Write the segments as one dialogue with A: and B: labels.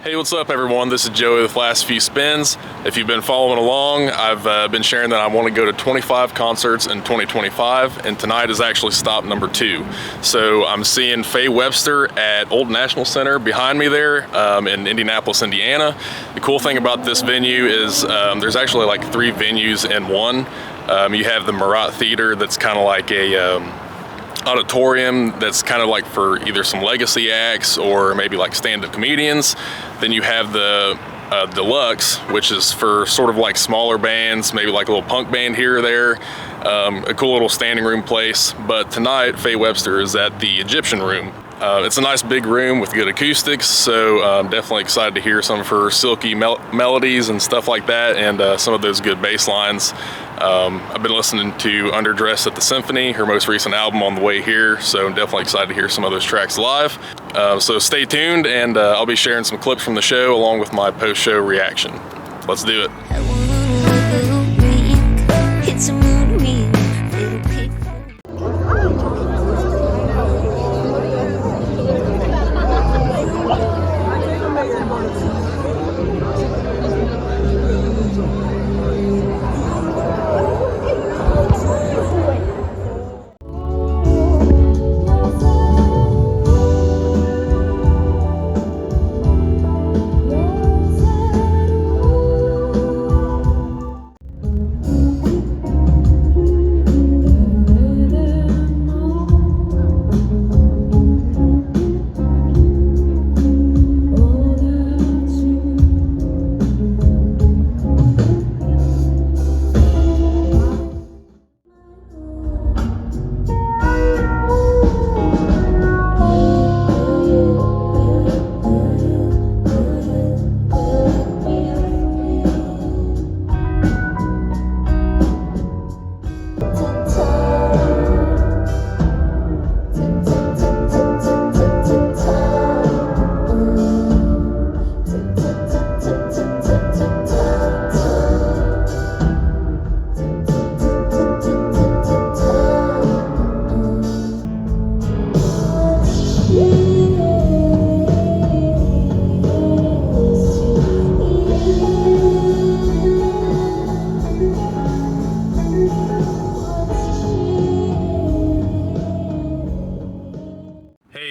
A: Hey, what's up everyone? This is Joey with Last Few Spins. If you've been following along, I've been sharing that I want to go to 25 concerts in 2025, and tonight is actually stop number 2. So I'm seeing Faye Webster at Old National Center behind me there in Indianapolis, Indiana. The cool thing about this venue is there's actually like 3 venues in one. You have the Murat Theater that's kind of like a auditorium that's kind of like for either some legacy acts or maybe like stand-up comedians. Then you have the Deluxe, which is for sort of like smaller bands, maybe like a little punk band here or there, a cool little standing room place. But tonight, Faye Webster is at the Egyptian Room. It's a nice big room with good acoustics, so I'm definitely excited to hear some of her silky melodies and stuff like that, and some of those good bass lines. I've been listening to Underdressed at the Symphony, her most recent album, on the way here, so I'm definitely excited to hear some of those tracks live. So stay tuned, and I'll be sharing some clips from the show along with my post-show reaction. Let's do it.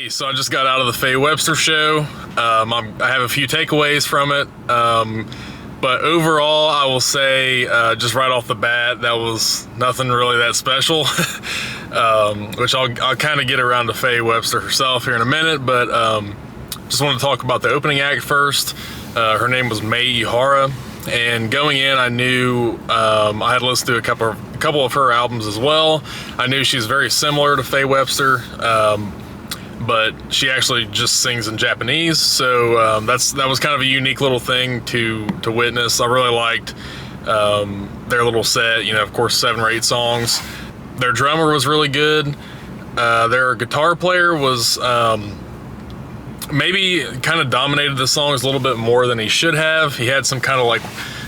A: So I just got out of the Faye Webster show. I have a few takeaways from it, but overall I will say just right off the bat that was nothing really that special, which I'll kind of get around to Faye Webster herself here in a minute, but just want to talk about the opening act first. Her name was May Ihara, and going in I knew I had listened to a couple of her albums as well. I knew she's very similar to Faye Webster, but she actually just sings in Japanese, so that was kind of a unique little thing to witness. I really liked their little set, of course 7 or 8 songs. Their drummer was really good. Their guitar player was maybe kind of dominated the songs a little bit more than he should have. He had some kind of like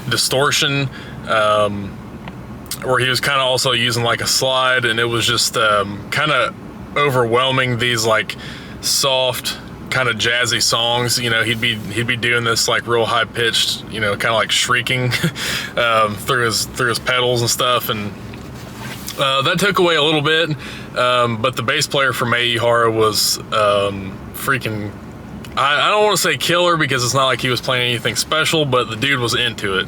A: distortion where he was kind of also using like a slide, and it was just kind of overwhelming these like soft kind of jazzy songs. He'd be doing this like real high pitched, kind of like shrieking through his pedals and stuff, and that took away a little bit, but the bass player for May Ihara was freaking, I don't want to say killer because it's not like he was playing anything special, but the dude was into it.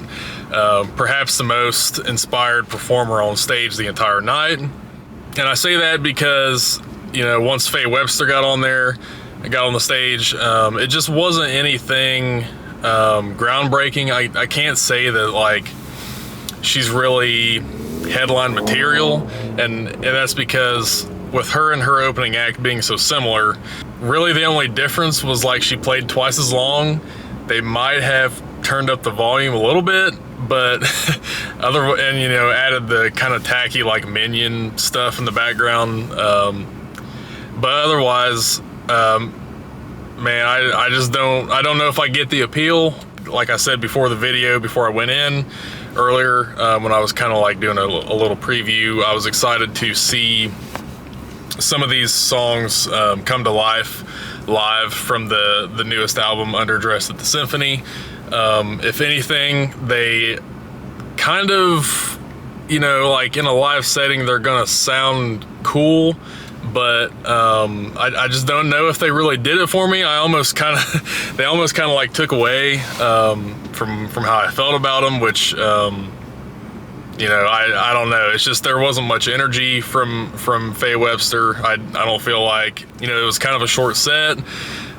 A: Perhaps the most inspired performer on stage the entire night. And I say that because, once Faye Webster got on the stage, it just wasn't anything groundbreaking. I can't say that like she's really headline material, and that's because with her and her opening act being so similar, really the only difference was like she played twice as long. They might have turned up the volume a little bit, but added the kind of tacky like minion stuff in the background, but otherwise, man, I don't know if I get the appeal. Like I said before the video, before I went in earlier, when I was kind of like doing a little preview, I was excited to see some of these songs come to life. live from the newest album, Underdressed at the Symphony. If anything, they kind of, you know, like in a live setting, they're gonna sound cool, but I just don't know if they really did it for me. They almost kind of like took away from how I felt about them, which you know, I don't know. It's just there wasn't much energy from Faye Webster. I don't feel like, you know, it was kind of a short set,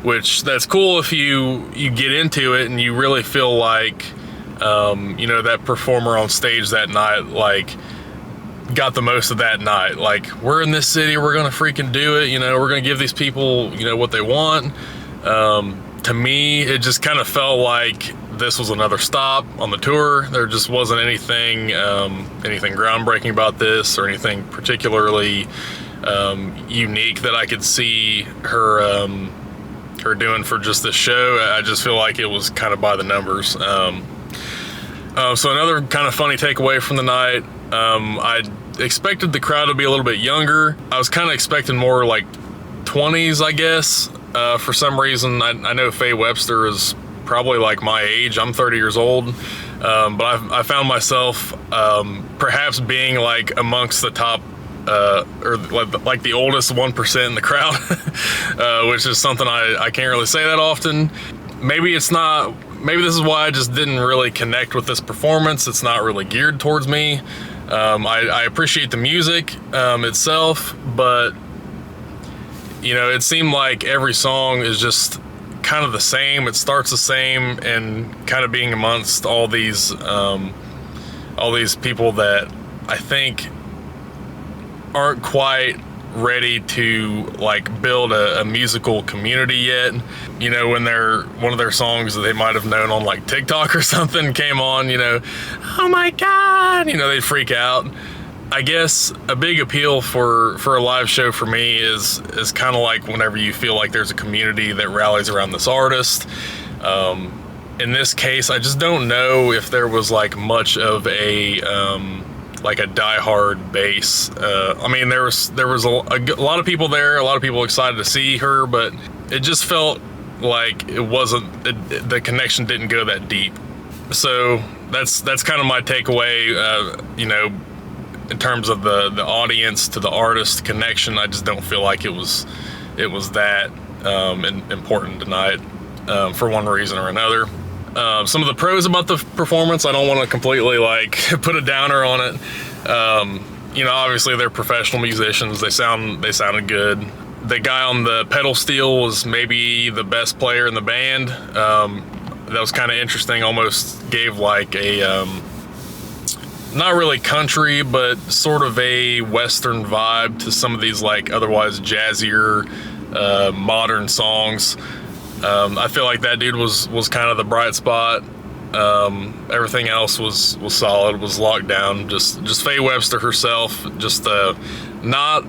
A: which that's cool if you get into it and you really feel like you know, that performer on stage that night like got the most of that night. Like, we're in this city, we're gonna freaking do it, you know, we're gonna give these people, you know, what they want. To me, it just kind of felt like this was another stop on the tour. There just wasn't anything groundbreaking about this, or anything particularly unique that I could see her doing for just this show. I just feel like it was kind of by the numbers. So another kind of funny takeaway from the night, I expected the crowd to be a little bit younger. I was kind of expecting more like 20s, I guess. For some reason, I know Faye Webster is probably like my age. I'm 30 years old, but I found myself perhaps being like amongst the top or like the oldest 1% in the crowd, which is something I can't really say that often. Maybe this is why I just didn't really connect with this performance. It's not really geared towards me. I appreciate the music itself, but you know, it seemed like every song is just kind of the same. It starts the same, and kind of being amongst all these people that I think aren't quite ready to like build a musical community yet. You know, when one of their songs that they might have known on like TikTok or something came on, you know, oh my God, you know, they'd freak out. I guess a big appeal for a live show for me is kind of like whenever you feel like there's a community that rallies around this artist. In this case, I just don't know if there was like much of a like a diehard base. I mean, there was a lot of people there, a lot of people excited to see her, but it just felt like the connection didn't go that deep. So that's kind of my takeaway. You know, in terms of the audience to the artist connection, I just don't feel like it was that important tonight, for one reason or another. Some of the pros about the performance, I don't want to completely like put a downer on it. You know, obviously they're professional musicians. They sounded good. The guy on the pedal steel was maybe the best player in the band. That was kind of interesting. Almost gave like a not really country, but sort of a Western vibe to some of these like otherwise jazzier modern songs. I feel like that dude was kind of the bright spot. Everything else was solid, was locked down. Just Faye Webster herself, just not.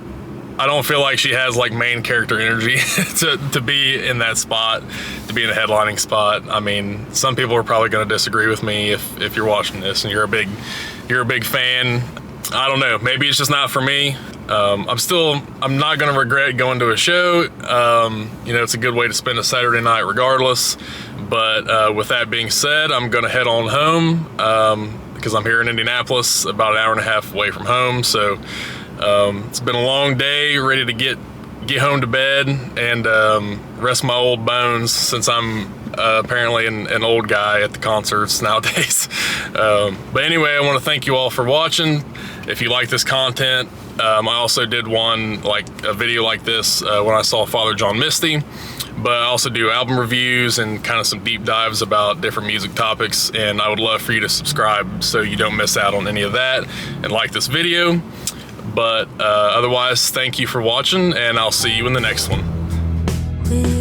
A: I don't feel like she has like main character energy to be in that spot, to be in a headlining spot. I mean, some people are probably going to disagree with me if you're watching this and you're a big fan. I don't know. Maybe it's just not for me. I'm not going to regret going to a show. You know, it's a good way to spend a Saturday night regardless. But with that being said, I'm going to head on home because I'm here in Indianapolis, about an hour and a half away from home. So it's been a long day, ready to get home to bed and rest my old bones, since I'm apparently an old guy at the concerts nowadays. But anyway, I want to thank you all for watching. If you like this content, I also did a video like this when I saw Father John Misty, but I also do album reviews and kind of some deep dives about different music topics, and I would love for you to subscribe so you don't miss out on any of that, and like this video. But otherwise, thank you for watching, and I'll see you in the next one.